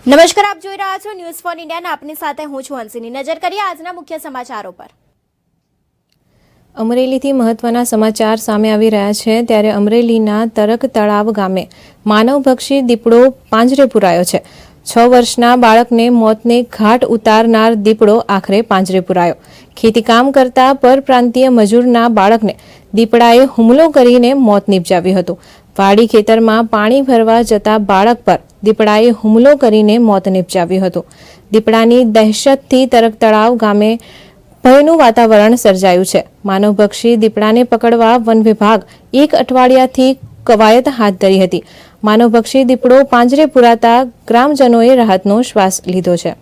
નમસ્કાર, આપ જોઈ રહ્યા છો ન્યૂઝ ફોર ઇન્ડિયા. આપની સાથે હું છું હંસિની. નજર કરીએ આજના મુખ્ય સમાચારો પર. અમરેલીથી મહત્વના સમાચાર સામે આવી રહ્યા છે. ત્યારે અમરેલીના તરક તળાવ ગામે માનવભક્ષી દીપડો પાંજરે પુરાયો છે. 6 વર્ષના બાળકને મોતને ઘાટ ઉતારનાર દીપડો આખરે પાંજરે પુરાયો. ખેતીકામ કરતા પરપ્રાંતીય મજૂરના બાળકને દીપડાએ હુમલો કરીને મોત નિપજાવ્યું હતું. વાડી ખેતરમાં પાણી ભરવા જતા બાળક પર દીપડાએ હુમલો કરીને મોત નિપજાવ્યું હતું. દીપડાની દહેશતથી તરક તળાવ ગામે ભયનું વાતાવરણ સર્જાયું છે. માનવભક્ષી દીપડાને પકડવા વન વિભાગ 1 અઠવાડિયાથી કવાયત હાથ ધરી હતી. માનવભક્ષી દીપડો પાંજરે પુરાતા ગ્રામજનોએ રાહતનો શ્વાસ લીધો છે.